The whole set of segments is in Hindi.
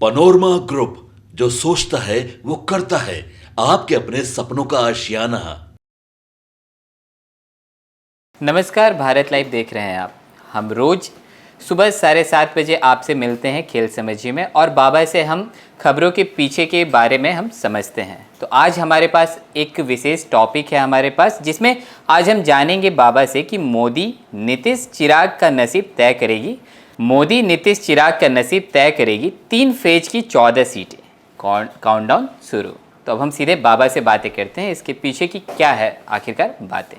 पनोरमा ग्रुप, जो सोचता है वो करता है। आपके अपने सपनों का आशियाना। नमस्कार, भारत लाइव देख रहे हैं आप। हम रोज सुबह 7:30 बजे आपसे मिलते हैं खेल समझिए में, और बाबा से हम खबरों के पीछे के बारे में हम समझते हैं। तो आज हमारे पास एक विशेष टॉपिक है हमारे पास, जिसमें आज हम जानेंगे बाबा से कि मोदी नीतीश चिराग का नसीब तय करेगी। मोदी नीतीश चिराग का नसीब तय करेगी 3 फेज की 14 सीटें। काउंटडाउन शुरू। तो अब हम सीधे बाबा से बातें करते हैं, इसके पीछे की क्या है आखिरकार बातें।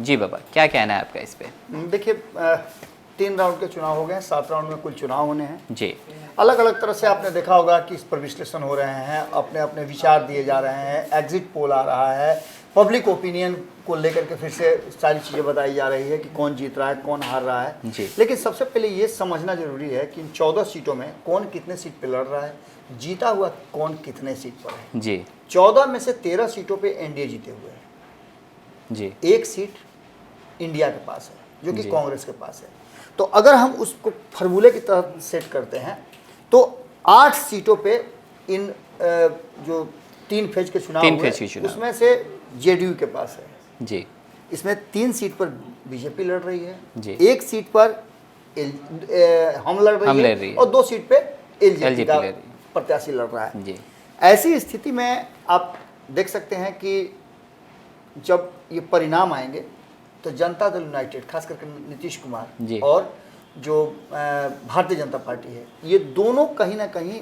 जी बाबा, क्या कहना है आपका इस पे? देखिए, 3 राउंड के चुनाव हो गए, 7 राउंड में कुल चुनाव होने हैं जी। अलग अलग तरह से आपने देखा होगा कि इस पर विश्लेषण हो रहे हैं, अपने अपने विचार दिए जा रहे हैं, एग्जिट पोल आ रहा है, पब्लिक ओपिनियन को लेकर के फिर से सारी चीज़ें बताई जा रही है कि कौन जीत रहा है, कौन हार रहा है जी। लेकिन सबसे पहले ये समझना जरूरी है कि इन 14 सीटों में कौन कितने सीट पे लड़ रहा है, जीता हुआ कौन कितने सीट पर है। जी 14 में से 13 सीटों पे एनडीए जीते हुए हैं। जी 1 सीट इंडिया के पास है जो कि जी। कांग्रेस के पास है। तो अगर हम उसको फार्मूले की तरह सेट करते हैं तो 8 सीटों पे इन जो 3 फेज के चुनाव 3 हुए, फेज के चुनाव। उसमें से जेडीयू के पास है। जी इसमें 3 सीट पर बीजेपी लड़ रही है, जी। 1 सीट पर हम लड़ रही है और 2 सीट पे एलजेपी का लड़ रही है। प्रत्याशी लड़ रहा है। जी ऐसी स्थिति में आप देख सकते हैं कि जब ये परिणाम आएंगे तो जनता दल यूनाइटेड, खास करके नीतीश जी। कुमार और जो भारतीय जनता पार्टी है, ये दोनों कहीं ना कहीं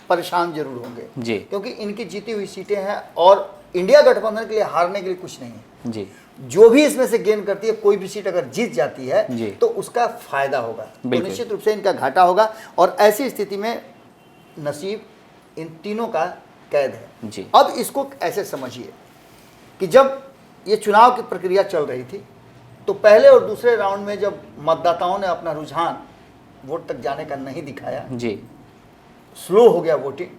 परेशान जरूर होंगे जी क्योंकि इनकी जीती हुई सीटें हैं और इंडिया गठबंधन के लिए हारने के लिए कुछ नहीं है। जी जो भी इसमें से गेन करती है, कोई भी सीट अगर जीत जाती है जी। तो उसका फायदा होगा, तो बिल्कुल। निश्चित रूप से इनका घाटा होगा। और ऐसी स्थिति में नसीब इन तीनों का कैद है। जी। अब इसको ऐसे समझिए कि जब ये चुनाव की प्रक्रिया चल रही थी तो पहले और दूसरे राउंड में जब मतदाताओं ने अपना रुझान वोट तक जाने का नहीं दिखाया, जी स्लो हो गया वोटिंग,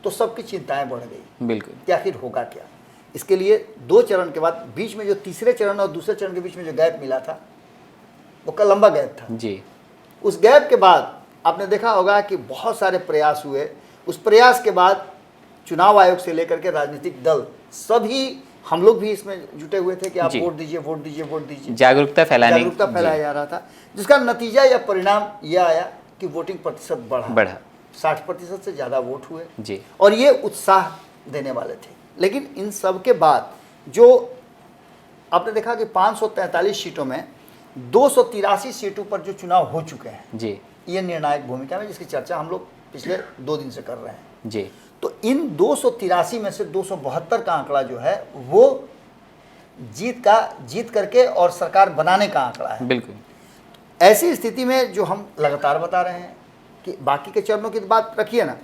तो सबकी चिंताएं बढ़ गई बिल्कुल। कि आखिर होगा क्या। इसके लिए 2 चरण के बाद बीच में जो तीसरे चरण और दूसरे चरण के बीच में जो गैप मिला था वो का लंबा गैप था। जी उस गैप के बाद आपने देखा होगा कि बहुत सारे प्रयास हुए। उस प्रयास के बाद चुनाव आयोग से लेकर के राजनीतिक दल सभी, हम लोग भी इसमें जुटे हुए थे कि आप जी। वोट दीजिए, वोट दीजिए, वोट दीजिए, जागरूकता फैलाया फैलाया जा रहा था, जिसका नतीजा या परिणाम यह आया कि वोटिंग प्रतिशत बढ़ा। 60% से ज़्यादा वोट हुए जी। और ये उत्साह देने वाले थे। लेकिन इन सब के बाद जो आपने देखा कि 543 सीटों में 283 सीटों पर जो चुनाव हो चुके हैं, जी ये निर्णायक भूमिका में, जिसकी चर्चा हम लोग पिछले 2 दिन से कर रहे हैं। जी तो इन 283 में से 272 का आंकड़ा जो है वो जीत करके और सरकार बनाने का आंकड़ा है। बिल्कुल। ऐसी स्थिति में जो हम लगातार बता रहे हैं कि बाकी के चरणों की बात रखिए ना,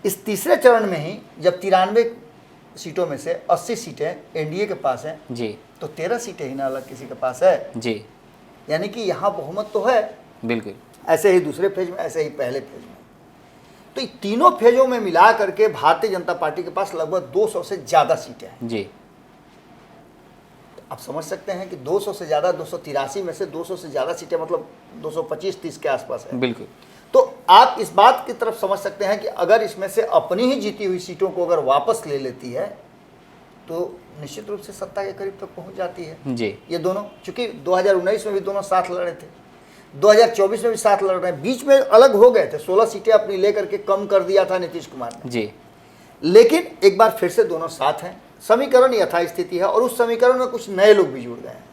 इस तीसरे चरण में ही जब 93 सीटों में से 80 सीटें एनडीए के पास हैं, जी तो 13 सीटें ही ना अलग किसी के पास है। जी यानी कि यहाँ बहुमत तो है। बिल्कुल। ऐसे ही दूसरे फेज में, ऐसे ही पहले फेज में। तो इन तीनों फेजों में मिला करके भारतीय जनता पार्टी के पास लगभग 200 से ज़्यादा सीटें हैं। जी आप समझ सकते हैं कि 200 से ज़्यादा, 283 में से 200 से ज़्यादा सीटें मतलब 225-30 के आसपास है। बिल्कुल। तो आप इस बात की तरफ समझ सकते हैं कि अगर इसमें से अपनी ही जीती हुई सीटों को अगर वापस ले लेती है तो निश्चित रूप से सत्ता के करीब तक पहुंच जाती है। जी ये दोनों, चूंकि 2019 में भी दोनों साथ लड़े थे, 2024 में भी साथ लड़ रहे हैं, बीच में अलग हो गए थे, 16 सीटें अपनी लेकर के कम कर दिया था नीतीश कुमार ने। जी लेकिन एक बार फिर से दोनों साथ हैं। समीकरण यथास्थिति है और उस समीकरण में कुछ नए लोग भी जुड़ गए हैं।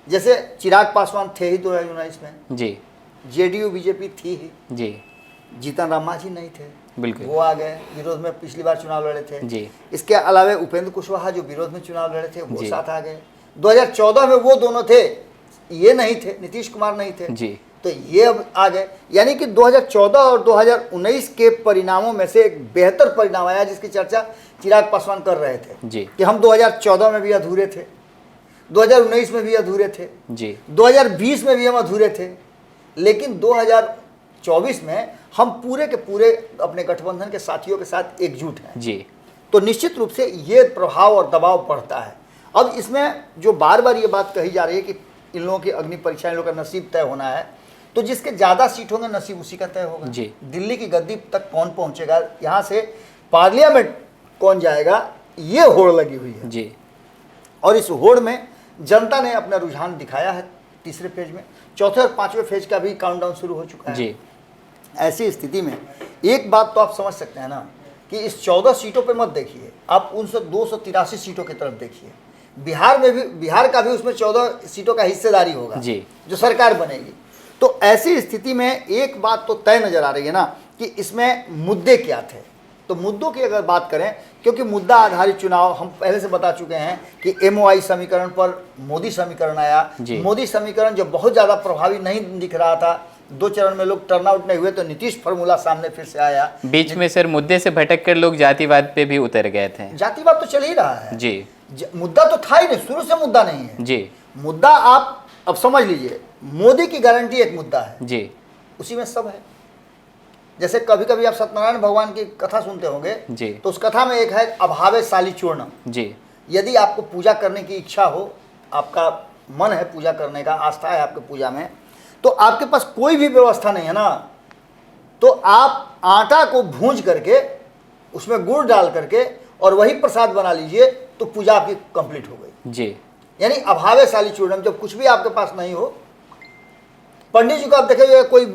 जैसे चिराग पासवान थे ही 2019 में, जी जेडीयू बीजेपी थी ही, जी जीतन राम मांझी नहीं थे, बिल्कुल। वो आ गए, विरोध में पिछली बार चुनाव लड़े थे। जी इसके अलावा उपेंद्र कुशवाहा जो विरोध में चुनाव लड़े थे वो जी। साथ आ गए। 2014 में वो दोनों थे, ये नहीं थे, नीतीश कुमार नहीं थे, जी तो ये अब आ गए। यानी कि 2014 और 2019 के परिणामों में से एक बेहतर परिणाम आया जिसकी चर्चा चिराग पासवान कर रहे थे जी कि हम 2014 में भी अधूरे थे, 2019 में भी अधूरे थे, जी 2020 में भी हम अधूरे थे, लेकिन 2024 में हम पूरे के पूरे अपने गठबंधन के साथियों के साथ एकजुट हैं। जी तो निश्चित रूप से ये प्रभाव और दबाव बढ़ता है। अब इसमें जो बार बार ये बात कही जा रही है कि इन लोगों की अग्नि परीक्षा, इन लोगों का नसीब तय होना है, तो जिसके ज़्यादा सीट होंगे नसीब उसी का तय होगा। जी। दिल्ली की गद्दी तक कौन पहुंचेगा, यहाँ से पार्लियामेंट कौन जाएगा, ये होड़ लगी हुई है। जी। और इस होड़ में जनता ने अपना रुझान दिखाया है। तीसरे फेज में, चौथे और पांचवें फेज का भी काउंटडाउन शुरू हो चुका है। जी। ऐसी स्थिति में एक बात तो आप समझ सकते हैं ना कि इस 14 सीटों पे मत देखिए, आप उन 283 सीटों की तरफ देखिए। बिहार में भी, बिहार का भी उसमें 14 सीटों का हिस्सेदारी होगा जी। जो सरकार बनेगी। तो ऐसी स्थिति में एक बात तो तय नजर आ रही है ना कि इसमें मुद्दे क्या थे। तो मुद्दों की अगर बात करें, क्योंकि मुद्दा आधारित चुनाव हम पहले से बता चुके हैं कि MOI समीकरण पर मोदी समीकरण आया। मोदी समीकरण जो बहुत ज़्यादा प्रभावी नहीं दिख रहा था, 2 चरण में लोग टर्नआउट नहीं हुए, तो नीतीश फार्मूला सामने फिर से आया। बीच में सर मुद्दे से भटक कर लोग जातिवाद पे भी उतर गए थे। जातिवाद तो चल ही रहा है जी। मुद्दा तो था ही नहीं, शुरू से मुद्दा नहीं है जी। मुद्दा आप अब समझ लीजिए, मोदी की गारंटी एक मुद्दा है जी। उसी में सब है। जैसे कभी कभी आप सत्यनारायण भगवान की कथा सुनते होंगे जी। तो उस कथा में एक है अभावे साली चूर्णम। जी। यदि आपको पूजा करने की इच्छा हो, आपका मन है पूजा करने का, आस्था है आपके पूजा में, तो आपके पास कोई भी व्यवस्था नहीं है ना, तो आप आटा को भूंज करके उसमें गुड़ डाल करके और वही प्रसाद बना लीजिए, तो पूजा आपकी कंप्लीट हो गई। जी। यानी अभावे साली चूर्णम, जब कुछ भी आपके पास नहीं हो। पंडित जी को आप देखेंगे, कोई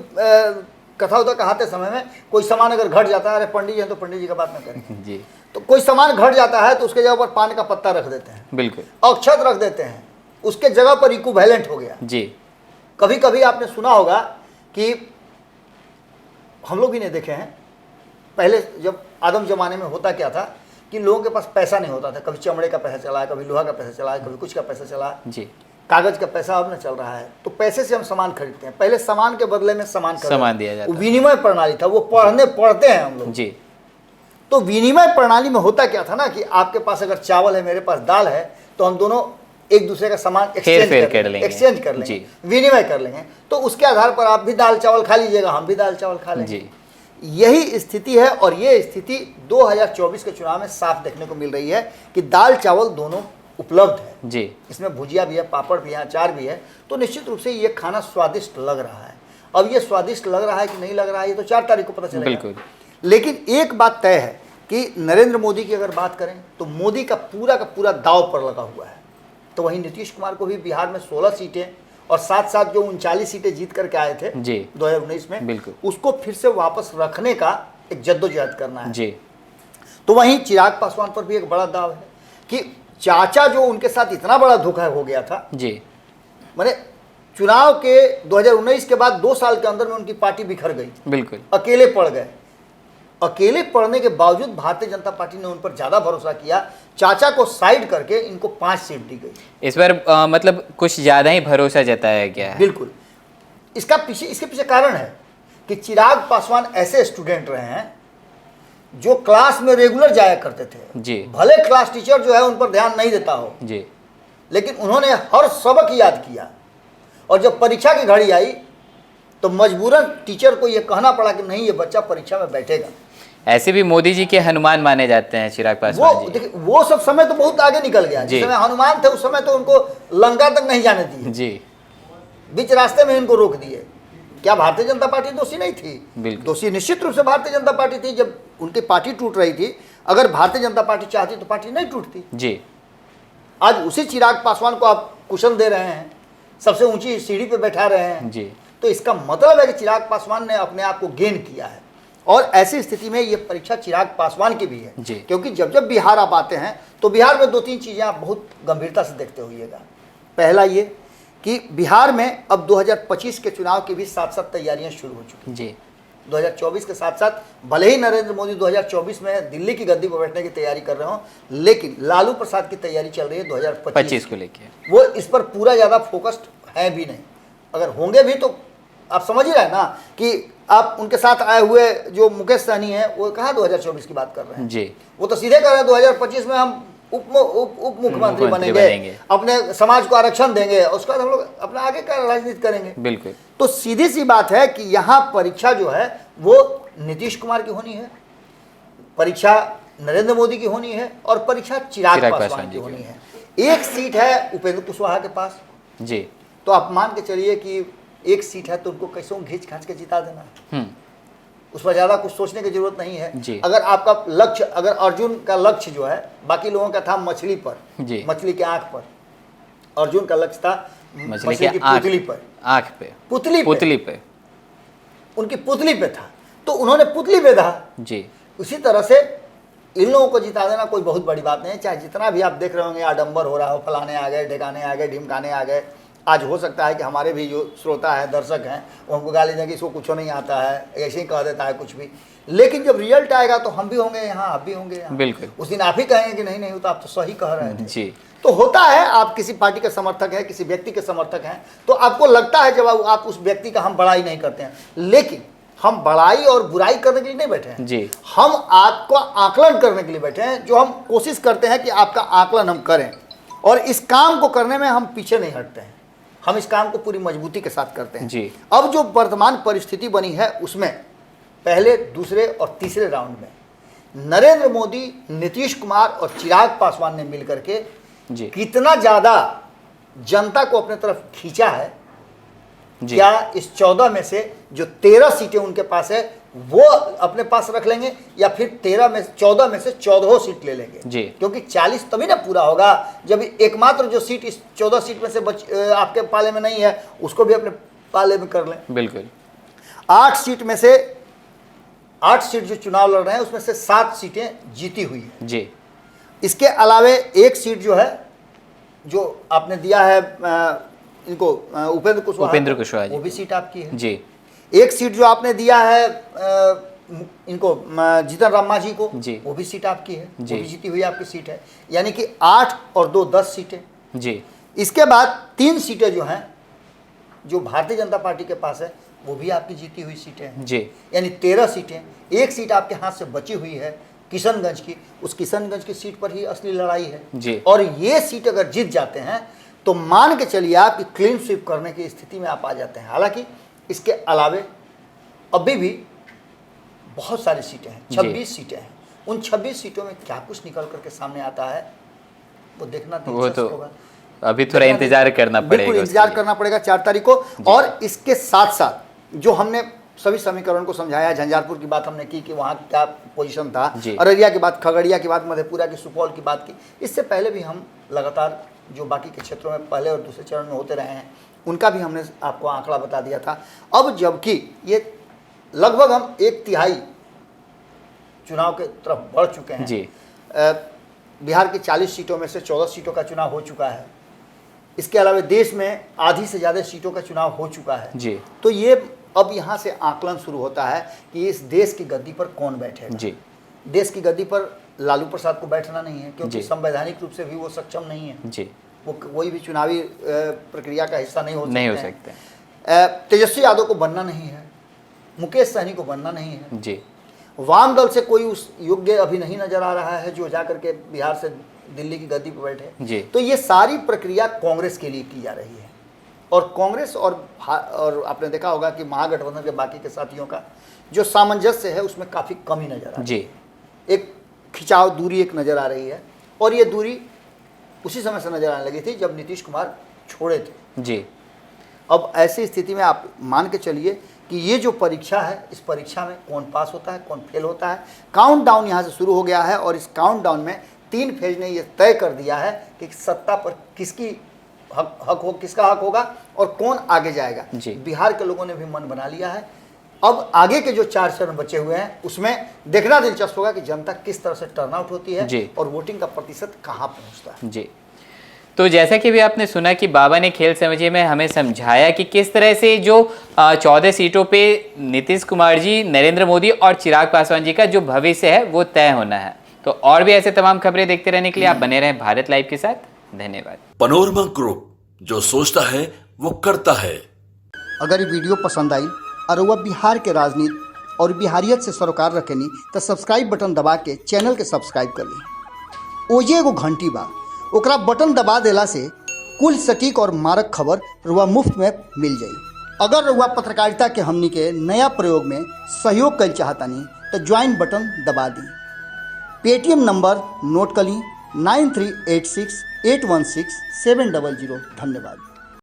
कथा उथा कहाते समय में कोई सामान अगर घट जाता है, अरे पंडित जी हैं तो पंडित जी का बात न करें जी। तो कोई सामान घट जाता है तो उसके जगह पर पान का पत्ता रख देते हैं, बिल्कुल, अक्षत रख देते हैं, उसके जगह पर इक्विवेलेंट हो गया। जी। कभी कभी आपने सुना होगा कि हम लोग भी नहीं देखे हैं, पहले जब आदम जमाने में होता क्या था कि लोगों के पास पैसा नहीं होता था, कभी चमड़े का पैसा चला है, कभी लोहा का पैसा चला है, कभी कुछ का पैसा चला है, जी। कागज का पैसा अब न चल रहा है। तो पैसे से हम सामान खरीदते हैं, पहले सामान के बदले में सामान दिया जाता वो विनिमय प्रणाली था, वो पढ़ते हैं हम लोग। जी। तो विनिमय प्रणाली में होता क्या था ना कि आपके पास अगर चावल है, मेरे पास दाल है, तो हम दोनों एक दूसरे का सामान एक्सचेंज कर लेंगे, विनिमय कर लेंगे। तो उसके आधार पर आप भी दाल चावल खा लीजिएगा, हम भी दाल चावल खा लेंगे। यही स्थिति है और ये स्थिति 2024 के चुनाव में साफ देखने को मिल रही है कि दाल चावल दोनों उपलब्ध है जी। इसमें भुजिया भी है, पापड़ भी है, अचार भी है, तो निश्चित रूप से ये खाना स्वादिष्ट लग रहा है। अब ये स्वादिष्ट लग रहा है कि नहीं लग रहा है, ये तो 4 तारीख को पता चलेगा। बिल्कुल। लेकिन एक बात तय है कि नरेंद्र मोदी की अगर बात करें तो मोदी का पूरा दाव पर लगा हुआ है। तो वहीं नीतीश कुमार को भी बिहार में 16 सीटें और साथ साथ जो 39 सीटें जीत करके आए थे 2019 में, बिल्कुल, उसको फिर से वापस रखने का एक जद्दोजहद करना है जी। तो वहीं चिराग पासवान पर भी एक बड़ा दाव है कि चाचा जो उनके साथ इतना बड़ा धोखा हो गया था जी, माने चुनाव के 2019 के बाद 2 साल के अंदर में उनकी पार्टी बिखर गई, बिल्कुल अकेले पड़ गए। अकेले पड़ने के बावजूद भारतीय जनता पार्टी ने उन पर ज्यादा भरोसा किया, चाचा को साइड करके इनको 5 सीट दी गई। इस बार मतलब कुछ ज्यादा ही भरोसा जताया गया है। बिल्कुल। इसके पीछे कारण है कि चिराग पासवान ऐसे स्टूडेंट रहे हैं जो क्लास में रेगुलर जाया करते थे जी। भले क्लास टीचर जो है उन पर ध्यान नहीं देता हो जी, लेकिन उन्होंने हर सबक याद किया और जब परीक्षा की घड़ी आई तो मजबूरन टीचर को यह कहना पड़ा कि नहीं, ये बच्चा परीक्षा में बैठेगा। ऐसे भी मोदी जी के हनुमान माने जाते हैं चिराग पासवान जी। देखिए वो सब समय तो बहुत आगे निकल गया। जिस समय हनुमान थे उस समय तो उनको लंका तक नहीं जाने दिए जी, बीच रास्ते में इनको रोक दिए। क्या भारतीय जनता पार्टी दोषी नहीं थी? दोषी निश्चित रूप से भारतीय जनता पार्टी थी। जब उनकी पार्टी टूट रही थी, अगर भारतीय जनता पार्टी चाहती तो पार्टी नहीं टूटती जी। आज उसी चिराग पासवान को आप कुशन दे रहे हैं, सबसे ऊंची सीढ़ी पे बैठा रहे हैं जी। तो इसका मतलब है कि चिराग पासवान ने अपने आप को गेन किया है। और ऐसी स्थिति में ये परीक्षा चिराग पासवान की भी है जी। क्योंकि जब जब बिहार आप आते हैं तो बिहार में 2-3 चीज़ें आप बहुत गंभीरता से देखते होइएगा। पहला ये कि बिहार में अब 2025 के चुनाव की भी साथ साथ तैयारियां शुरू हो चुकी हैं जी। 2024 के साथ साथ भले ही नरेंद्र मोदी 2024 में दिल्ली की गद्दी पर बैठने की तैयारी कर रहे हो, लेकिन लालू प्रसाद की तैयारी चल रही है 2025 को लेके। वो इस पर पूरा ज़्यादा फोकस्ड है भी नहीं। अगर होंगे भी तो आप समझ ही रहे हैं ना कि आप उनके साथ आए हुए जो मुकेश सहनी है वो कहाँ 2024 की बात कर रहे हैं जी। वो तो सीधे कह रहे हैं 2025 में हम उप मुख्यमंत्री बनेंगे, अपने समाज को आरक्षण देंगे, उसके बाद हम लोग अपना आगे का राजनीति करेंगे। बिल्कुल। तो सीधी सी बात है कि यहाँ परीक्षा जो है वो नीतीश कुमार की होनी है, परीक्षा नरेंद्र मोदी की होनी है और परीक्षा चिराग पासवान की होनी है। एक सीट है उपेंद्र कुशवाहा के पास जी। तो आप मान के चलिए कि एक सीट है तो उनको कैसे घींच खाच के जिता देना, उस पर ज़्यादा कुछ सोचने की जरूरत नहीं है। अगर आपका लक्ष्य, अगर अर्जुन का लक्ष्य जो है, बाकी लोगों का था मछली पर, मछली के आँख पर, अर्जुन का लक्ष्य था मछली की पुतली पर, आँख पे, पुतली पे, उनकी पुतली पे था, तो उन्होंने पुतली पे था जी। उसी तरह से इन लोगों को जिता देना कोई बहुत बड़ी बात नहीं है, चाहे जितना भी आप देख रहे होंगे आडंबर हो रहा हो, फलाने आ गए, ढेकाने आ गए, ढिमकाने आ गए। आज हो सकता है कि हमारे भी जो श्रोता है, दर्शक हैं, वो हमको गाली देंगे इसको कुछ नहीं आता है, ऐसे ही कह देता है कुछ भी, लेकिन जब रिजल्ट आएगा तो हम भी होंगे यहाँ, आप भी होंगे यहाँ। बिल्कुल, उस दिन आप ही कहेंगे कि नहीं नहीं तो आप तो सही कह रहे हैं जी। तो होता है, आप किसी पार्टी के समर्थक हैं, किसी व्यक्ति के समर्थक हैं, तो आपको लगता है जब आप उस व्यक्ति का, हम बड़ाई नहीं करते हैं, लेकिन हम बड़ाई और बुराई करने के लिए नहीं बैठे हैं जी। हम आपका आकलन करने के लिए बैठे हैं, जो हम कोशिश करते हैं कि आपका आकलन हम करें, और इस काम को करने में हम पीछे नहीं हटते हैं, हम इस काम को पूरी मजबूती के साथ करते हैं जी। अब जो वर्तमान परिस्थिति बनी है उसमें पहले, दूसरे और तीसरे राउंड में नरेंद्र मोदी, नीतीश कुमार और चिराग पासवान ने मिलकर के कितना ज्यादा जनता को अपने तरफ खींचा है। क्या इस 14 में से जो 13 सीटें उनके पास है वो अपने पास रख लेंगे, या फिर 14 में से 14 सीट ले लेंगे जी। क्योंकि 40 तभी ना पूरा होगा जब एकमात्र जो सीट इस 14 सीट में से आपके पाले में नहीं है उसको भी अपने पाले में कर लें। बिल्कुल, 8 सीट में से 8 सीट जो चुनाव लड़ रहे हैं उसमें से 7 सीटें जीती हुई है जी। इसके अलावे एक सीट जो है, जो आपने दिया है इनको, उपेंद्र कुशवाहा, वो भी सीट आपकी है जी। एक सीट जो आपने दिया है इनको, जीतन राम मांझी को जी, वो भी सीट आपकी है जी। वो भी जीती हुई आपकी सीट है, यानी कि 8 और 2 10 सीटें जी। इसके बाद 3 सीटें जो हैं, जो भारतीय जनता पार्टी के पास है, वो भी आपकी जीती हुई सीटें हैं जी, यानी 13 सीटें। एक सीट आपके हाथ से बची हुई है किशनगंज की, उस किशनगंज की सीट पर ही असली लड़ाई है जी। और ये सीट अगर जीत जाते हैं तो मान के चलिए आप कि क्लीन स्वीप करने की स्थिति में आप आ जाते हैं। हालांकि इसके अलावे अभी भी बहुत सारी सीटें हैं, 26 सीटें हैं। उन 26 सीटों में क्या कुछ निकल करके सामने आता है वो देखना दिलचस्प होगा। अभी थोड़ा इंतजार करना पड़ेगा, बिल्कुल इंतजार करना पड़ेगा 4 तारीख को। और इसके साथ साथ जो हमने सभी समीकरण को समझाया, झंझारपुर की बात हमने की कि वहाँ क्या पोजीशन था, अररिया की बात, खगड़िया की बात, मधेपुरा की, सुपौल की बात की। इससे पहले भी हम लगातार जो बाकी के क्षेत्रों में पहले और दूसरे चरण में होते रहे हैं उनका भी हमने आपको आंकड़ा बता दिया था। अब जबकि ये लगभग हम 1/3 चुनाव के तरफ बढ़ चुके हैं जी। बिहार की 40 सीटों में से 14 सीटों का चुनाव हो चुका है। इसके अलावा देश में आधी से ज़्यादा सीटों का चुनाव हो चुका है जी। तो ये अब यहाँ से आकलन शुरू होता है कि इस देश की गद्दी पर कौन बैठेगा जी। देश की गद्दी पर लालू प्रसाद को बैठना नहीं है, क्योंकि संवैधानिक रूप से भी वो सक्षम नहीं है जी। वो कोई भी चुनावी प्रक्रिया का हिस्सा नहीं हो सकते। तेजस्वी यादव को बनना नहीं है, मुकेश सहनी को बनना नहीं है जी। वाम दल से कोई उस योग्य अभी नहीं नजर आ रहा है जो जाकर के बिहार से दिल्ली की गद्दी पर बैठे जी। तो ये सारी प्रक्रिया कांग्रेस के लिए की जा रही है, और कांग्रेस और आपने देखा होगा कि महागठबंधन के बाकी के साथियों का जो सामंजस्य है उसमें काफ़ी कमी नजर आ रही है। एक खिंचाव, दूरी एक नज़र आ रही है, और ये दूरी उसी समय से नज़र आने लगी थी जब नीतीश कुमार छोड़े थे जी। अब ऐसी स्थिति में आप मान के चलिए कि ये जो परीक्षा है, इस परीक्षा में कौन पास होता है, कौन फेल होता है। काउंटडाउन यहाँ से शुरू हो गया है, और इस काउंटडाउन में 3 फेज ने ये तय कर दिया है कि सत्ता पर किसकी किसका हक होगा और कौन आगे जाएगा जी। बिहार के लोगों ने भी मन बना लिया है। अब आगे के जो 4 चरण बचे हुए हैं उसमें देखना दिलचस्प होगा कि जनता किस तरह से टर्नआउट होती है और वोटिंग का प्रतिशत कहाँ पहुँचता है जी। तो जैसा कि भी आपने सुना कि बाबा ने खेल समझिए में हमें समझाया कि किस तरह से जो 14 सीटों पे नीतीश कुमार जी, नरेंद्र मोदी और चिराग पासवान जी का जो भविष्य है वो तय होना है। तो और भी ऐसे तमाम खबरें देखते रहने के लिए आप बने रहें भारत लाइव के साथ। धन्यवाद। पनोरमा ग्रुप, जो सोचता है वो करता है। अगर ये वीडियो पसंद आई और वह बिहार के राजनीति और बिहारियत से सरोकार रखेनी तो सब्सक्राइब बटन दबा के चैनल के सब्सक्राइब कर ली। ओजे एगो घंटी बा, ओकरा बटन दबा देला से कुल सटीक और मारक खबर रुआ मुफ्त में मिल जाई। अगर रुआ पत्रकारिता के हमनी के नया प्रयोग में सहयोग कर चाहतानी तो ज्वाइन बटन दबा दी। पेटीएम नंबर नोट कर ली 9386816700। धन्यवाद।